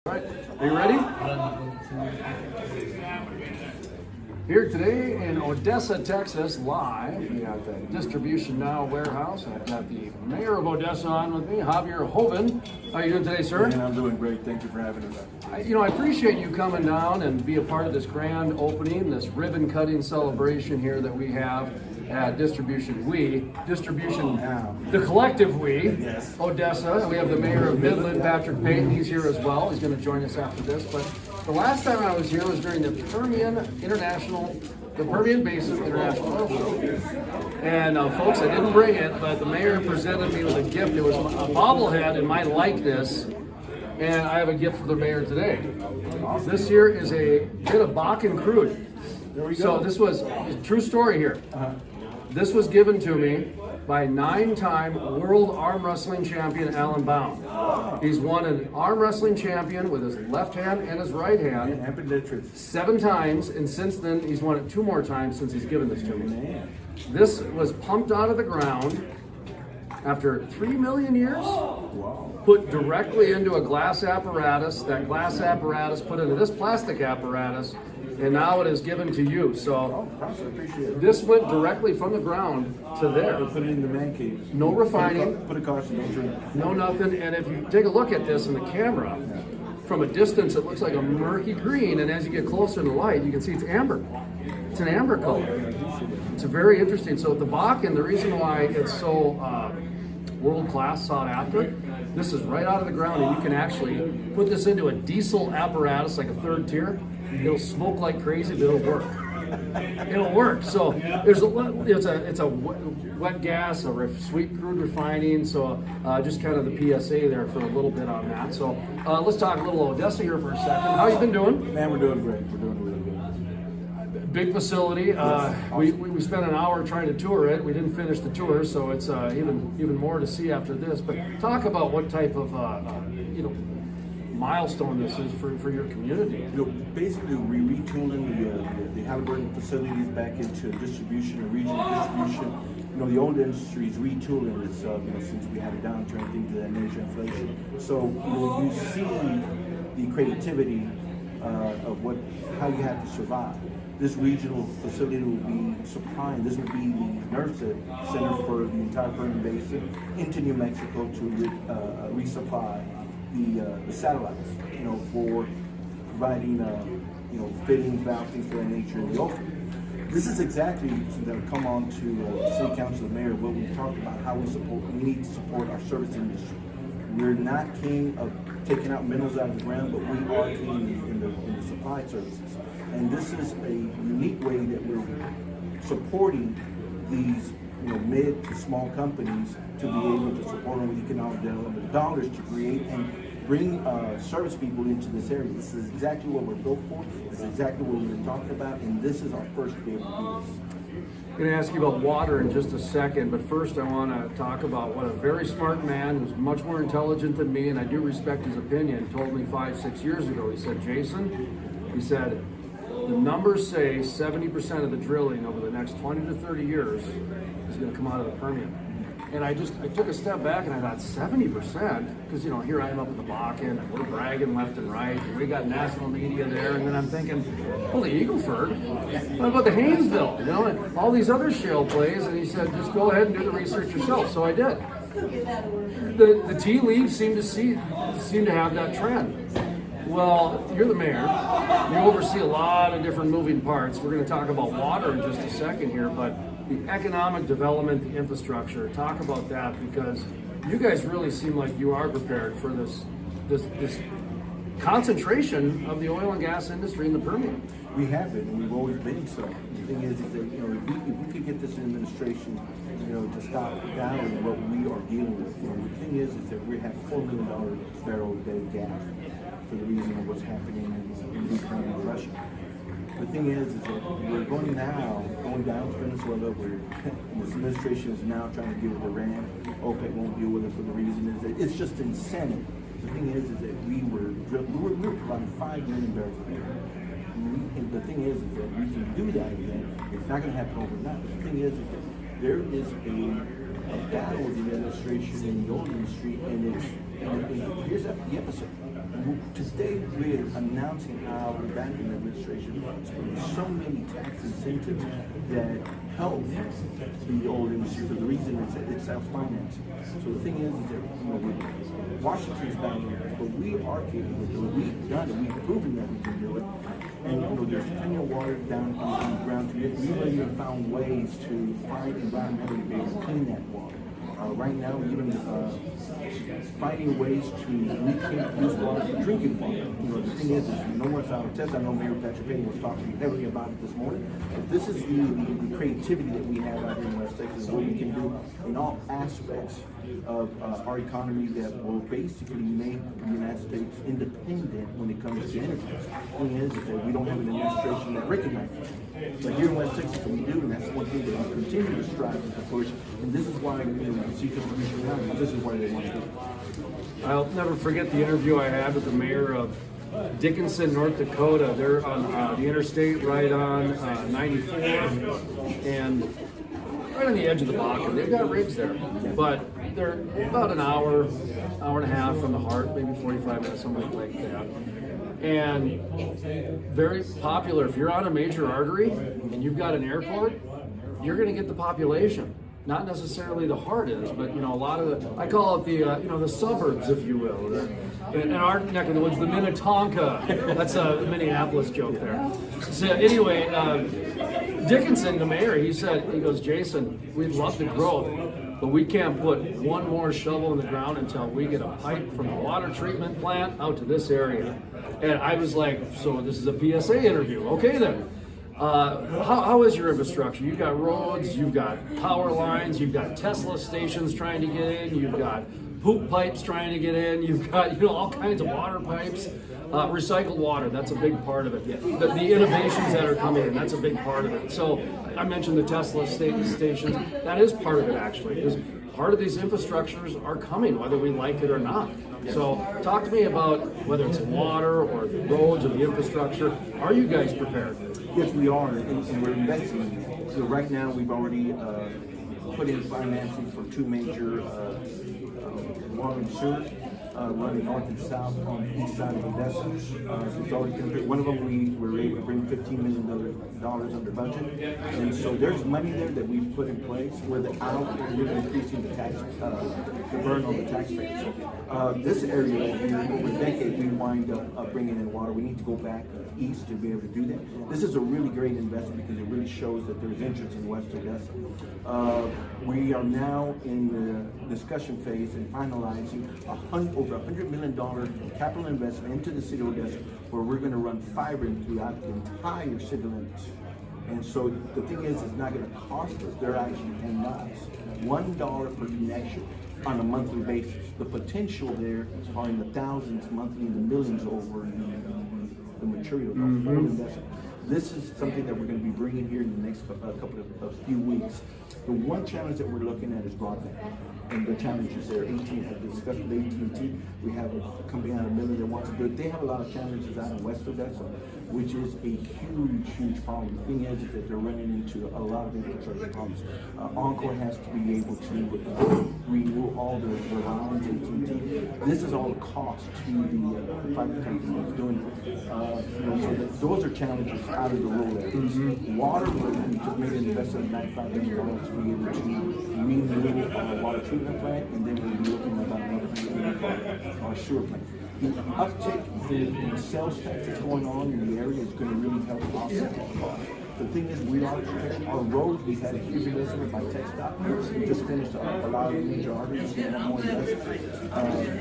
All right, are you ready? Here today in Odessa, Texas, live, we got the Distribution Now warehouse. I've got the mayor of Odessa on with me, Javier Hoven. How are you doing today, sir? And I'm doing great. Thank you for having us. I appreciate you coming down and be a part of this grand opening, this ribbon cutting celebration here that we have at Distribution Now, the collective we, Yes. Odessa. We have the mayor of Midland, Patrick Payton. He's here as well. He's going to join us after this. But the last time I was here was during the Permian Basin International Oil Show. And folks, I didn't bring it, but the mayor presented me with a gift. It was a bobblehead in my likeness. And I have a gift for the mayor today. This here is a bit of Bakken Crude. There we go. So this was a true story here. This was given to me by 9-time world arm wrestling champion Alan Bound. He's won an arm wrestling champion with his left hand and his right hand 7 times, and since then he's won it 2 more times since he's given this to me. This was pumped out of the ground after 3 million years, put directly into a glass apparatus. That glass apparatus put into this plastic apparatus, and now it is given to you. So this went directly from the ground to there. Put it in the man cave. No refining. Put a caution, don't drink. No nothing. And if you take a look at this in the camera, from a distance it looks like a murky green, and as you get closer to the light, you can see it's amber. It's an amber color. It's very interesting. So the Bakken, the reason why it's so world-class, sought after, this is right out of the ground, and you can actually put this into a diesel apparatus like a 3rd tier. It'll smoke like crazy, but it'll work. It'll work. So it's a wet gas, sweet crude refining. So just kind of the PSA there for a little bit on that. So let's talk a little Odessa here for a second. How you been doing? Man, we're doing great. We're doing really good. Big facility. We spent an hour trying to tour it. We didn't finish the tour, so it's even more to see after this. But talk about what type of milestone this is for your community. Basically, we're retooling the Halliburton facilities back into distribution, or regional distribution. The old industry is retooling itself, since we had a downturn, things of that nature, inflation. So, you see the creativity of how you have to survive. This regional facility will be supplying, this will be the nerve center for the entire Permian Basin into New Mexico to resupply the satellites, for providing, fittings, valves, things of that nature in the ocean. This is exactly, since I've come on to City Council and Mayor, what we've talked about, how we need to support our service industry. We're not king of taking out minerals out of the ground, but we are king in the supply services. And this is a unique way that we're supporting these mid to small companies to be able to support them with economic development dollars to create and bring service people into this area. This is exactly what we're built for. This is exactly what we've been talking about, and this is our first to be able to do this. I'm going to ask you about water in just a second, but first I want to talk about what a very smart man who's much more intelligent than me, and I do respect his opinion, told me 5-6 years ago. He said, Jason, the numbers say 70% of the drilling over the next 20 to 30 years is going to come out of the Permian. And I took a step back and I thought 70%, because here I am up at the Bakken and we're bragging left and right, and we got national media there, and then I'm thinking, well, the Eagle Ford, what about the Haynesville, and all these other shale plays? And he said, just go ahead and do the research yourself. So I did. The tea leaves seem to have that trend. Well, you're the mayor. You oversee a lot of different moving parts. We're going to talk about water in just a second here, but the economic development, the infrastructure, talk about that, because you guys really seem like you are prepared for this concentration of the oil and gas industry in the Permian. We have it, and we've always been so. The thing is that if we could get this administration, to stop down what we are dealing with. The thing is that we have $4 million barrel a day gas for the reason of what's happening in Ukraine and Russia. The thing is that we're going down to Venezuela, where this administration is now trying to deal with Iran. OPEC won't deal with it for the reason is that it's just insanity. The thing is that we were providing 5 million barrels a day. And the thing is that we can do that again. It's not going to happen overnight. But the thing is that there is a battle with the administration in the oil industry, and here's the episode. today we're announcing how the banking administration is putting so many tax incentives that help the oil industry for the reason it's self-financing. So the thing is that Washington's down here, but we are capable of doing it. We've done it. We've proven that we can do it. And there's plenty of water down on the ground. We've even found ways to find environmentally be able to clean that water. Right now, we're even finding ways to we can't use water for drinking water. The thing is no one's out of test. I know Mayor Patrick Payne was talking heavily about it this morning. But this is the creativity that we have out here in West Texas, what we can do in all aspects of our economy that will basically make the United States independent when it comes to energy. The thing is that we don't have an administration that recognizes it. But here in West Texas, we do, and that's one thing that we continue to strive and to push. And this is why we see distribution now, because this is why they want to do it. I'll never forget the interview I had with the mayor of Dickinson, North Dakota. They're on the interstate right on 94 and right on the edge of the Bakken. They've got rigs there, but they're about an hour and a half from the heart, maybe 45 minutes, something like that. And very popular. If you're on a major artery and you've got an airport, you're going to get the population. Not necessarily the heart is, but a lot of the, I call it the the suburbs, if you will. In our neck of the woods, the Minnetonka. That's a Minneapolis joke there. So anyway, Dickinson, the mayor, he goes, Jason, we'd love the growth, but we can't put one more shovel in the ground until we get a pipe from the water treatment plant out to this area. And I was like, so this is a PSA interview. Okay then. How is your infrastructure? You've got roads, you've got power lines, you've got Tesla stations trying to get in, you've got poop pipes trying to get in, you've got all kinds of water pipes. Recycled water, that's a big part of it. The innovations that are coming in, that's a big part of it. So I mentioned the Tesla stations, that is part of it actually, because part of these infrastructures are coming whether we like it or not. So talk to me about whether it's water or the roads or the infrastructure. Are you guys prepared? Yes, we are, and we're investing in it. So right now we've already put in financing for two major water and sewer running north and south on the east side of Odessa. So it's already complete. One of them we were able to bring $15 million under budget, and so there's money there that we've put in place where we're increasing the tax, the burden on the taxpayers. This area here, over a decade, we wind up bringing in water. We need to go back east to be able to do that. This is a really great investment because it really shows that there's interest in West Odessa. We are now in the discussion phase and finalizing over $100 million capital investment into the city of Odessa, where we're going to run fiber throughout the entire city limits. And so the thing is, it's not going to cost us. They're actually paying us $1 per connection on a monthly basis. The potential there are in the thousands monthly, in the millions over the material. This is something that we're going to be bringing here in the next few weeks. The one challenge that we're looking at is broadband. And the challenges there, AT&T has discussed with AT&T. We have a company out of Midland that wants to do it. They have a lot of challenges out in West Odessa, which is a huge problem. The thing is that they're running into a lot of infrastructure problems. Encore has to be able to renew all the lines, AT&T. This is all the cost to the fiber company that's doing it. So those are challenges out of the rural areas. Water, we just made an investment of $95 million to be able to renew our water treatment plant, and then we'll be looking about another $100 for our sewer plant. The uptick in sales tax that's going on in the area is going to really help offset that cost. The thing is, we are prepared. Our roads, we've had a huge investment by TxDOT. We just finished a lot of major arteries. We have more investment.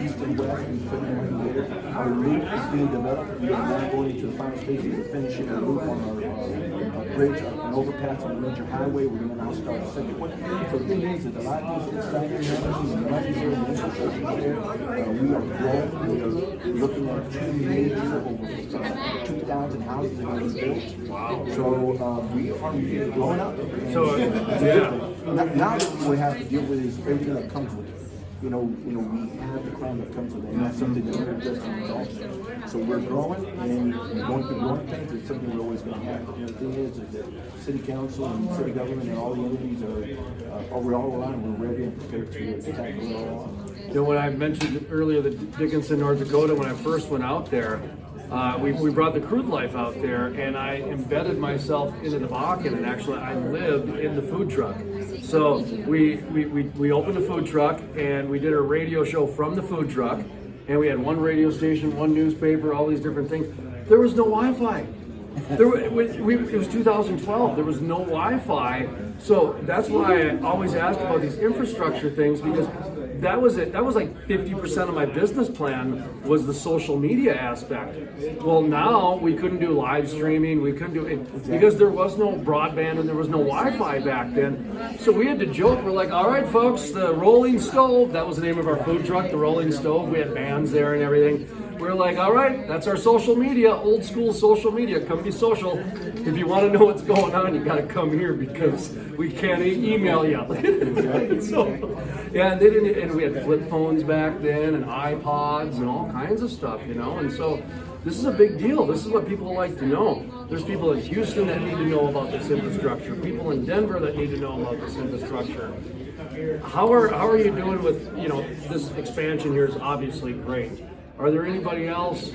East and west, we put in money there. Our loop is being developed. We are now going into the final stages of finishing a loop on our bridge, an overpass on a major highway. We're going to now start the second one. So the thing is a lot of these exciting happening, the money there, the infrastructure there. We are growing. We are looking at two major, over 2,000 houses that are being built. Wow. So we are really growing up. So now what we have to deal with is everything that comes with it. We have the crime that comes with it, and that's something that we're addressing also. So we're growing, and going through growing things is something we're always going to have. The thing is that city council and city government and all the entities are we're all aligned. We're ready and prepared to tackle it all. You know, when I mentioned earlier that Dickinson, North Dakota, when I first went out there, we brought the Crude life out there, and I embedded myself into the Bakken, and actually I lived in the food truck. So we opened a food truck, and we did a radio show from the food truck, and we had one radio station, one newspaper, all these different things. There was no Wi-Fi. It was 2012. There was no Wi-Fi, so that's why I always ask about these infrastructure things, because that was it. That was like 50% of my business plan was the social media aspect. Well, now we couldn't do live streaming. We couldn't do it because there was no broadband and there was no Wi-Fi back then. So we had to joke. We're like, all right, folks, the Rolling Stove. That was the name of our food truck, the Rolling Stove. We had bands there and everything. We're like, all right, that's our social media, old school social media. Come be social. If you want to know what's going on, you got to come here because we can't email you. So, yeah, and they didn't. And we had flip phones back then, and iPods, and all kinds of stuff, you know. And so, this is a big deal. This is what people like to know. There's people in Houston that need to know about this infrastructure. People in Denver that need to know about this infrastructure. How are you doing with, you know, this expansion here is obviously great. Are there anybody else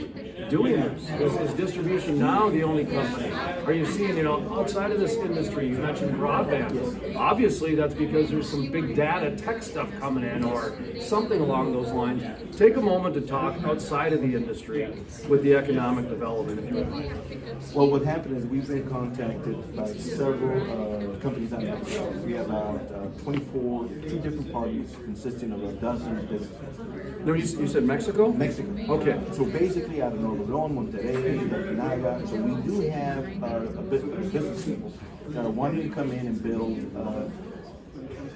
doing this? Is distribution now the only company? Are you seeing, you know, outside of this industry, you mentioned broadband. Obviously, that's because there's some big data tech stuff coming in or something along those lines. Take a moment to talk outside of the industry with the economic development, if you would. Well, what happened is we've been contacted by several companies out there. We have about two different parties consisting of a dozen businesses. No, you said Mexico? Mexico. Okay. So basically, out of Nuevo León, Monterrey, Okinawa, so we do have business people that are wanting to come in and build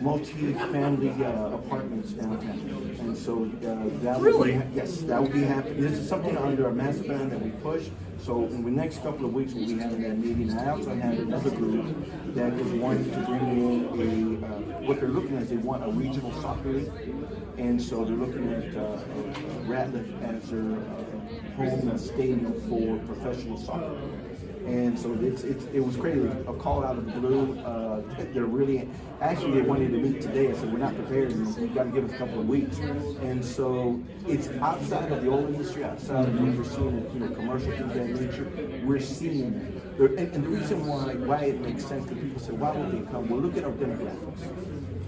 multi-family apartments downtown. And so that really? Yes, that will be happening. This is something under our master plan that we push. So in the next couple of weeks, we'll be having that meeting. I also have another group that is wanting to bring in what they're looking at is they want a regional soccer league. And so they're looking at Ratliff as their home stadium for professional soccer. And so it was crazy. A call out of the blue. They're really, actually they wanted to meet today. I said, we're not prepared. You've got to give us a couple of weeks. And so it's outside of the oil industry, outside of what we're seeing, you know, commercial things of that nature. We're seeing it. And the reason why it makes sense, because people say, why would they come? Well, look at our demographics.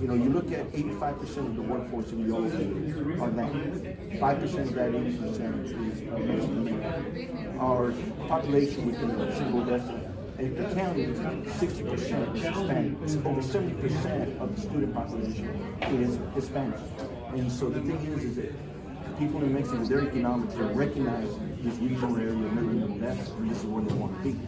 You know, you look at 85% of the workforce in the oil field are land. 5% of that 80% is Mexican. Our population within the city of Odessa, and the county is 60% is Hispanic. Over 70% of the student population is Hispanic. And so the thing is that people in Mexico, their economics, they recognize this regional area of Midland, Odessa, and this is where they want to be.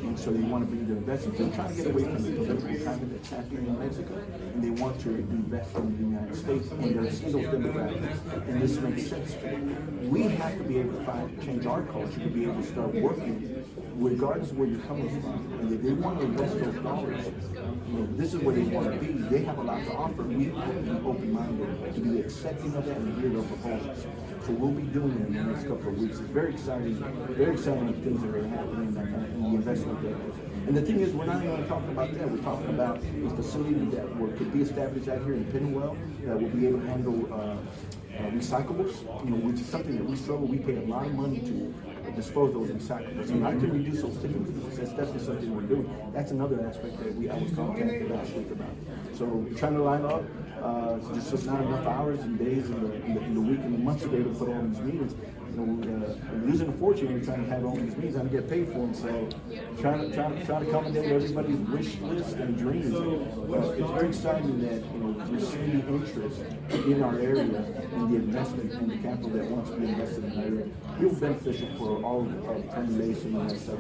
And so they want to bring their investors. They're trying to get away from the political climate that's happening in Mexico, and they want to invest in the United States, and they're seeing those demographics, and this makes sense to them. We have to be able to change our culture to be able to start working, regardless of where you're coming from. And if they want to invest those dollars, you know, this is where they want to be. They have a lot to offer. We have to be open-minded to be accepting of that and hear their proposals. So we'll be doing it in the next couple of weeks. It's very exciting things that are happening in the investment there. And the thing is, we're not even talking about that. We're talking about a facility that could be established out here in Pennwell that will be able to handle recyclables, you know, which is something that we struggle. We pay a lot of money to dispose those recyclables. And I can reduce those tipping fees. That's definitely something we're doing. That's another aspect that I was contacted last week about. So we're trying to line up. Just not enough hours and days in the week and the months to be able to put all these meetings. You know, we're losing a fortune. We're trying to have all these meetings and get paid for them. So trying to accommodate everybody's wish list and dreams. It's very exciting that, you know, we're seeing interest in our area and the investment and the capital that wants to be invested in our area. Real beneficial for all of our Permian Basin and that stuff.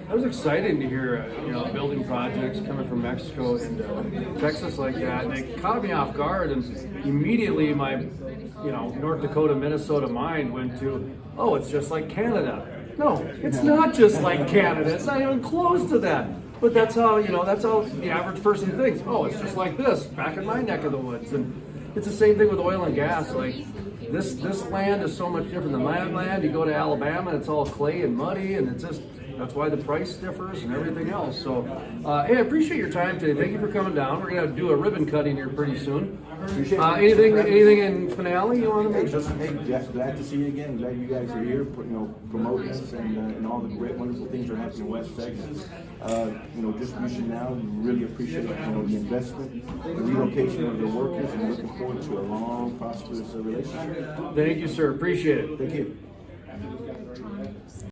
That was exciting to hear, you know, building projects coming from Mexico into Texas like that. And it caught me off guard, and immediately my, you know, North Dakota, Minnesota mind went to, oh, it's just like Canada. No, it's not just like Canada. It's not even close to that. But that's how, you know, that's how the average person thinks. Oh, it's just like this back in my neck of the woods. And it's the same thing with oil and gas. Like this land is so much different than land. You go to Alabama and it's all clay and muddy, and it's just, That's why the price differs and everything else. So, hey, I appreciate your time today. Thank you for coming down. We're gonna do a ribbon cutting here pretty soon. Appreciate it. Anything in finale you want to Hey, mention? glad to see you again. Glad you guys are here, promoting us and all the great, wonderful things are happening in West Texas. Distribution now. We really appreciate the investment, the relocation of the workers, and looking forward to a long, prosperous relationship. Thank you, sir. Appreciate it. Thank you.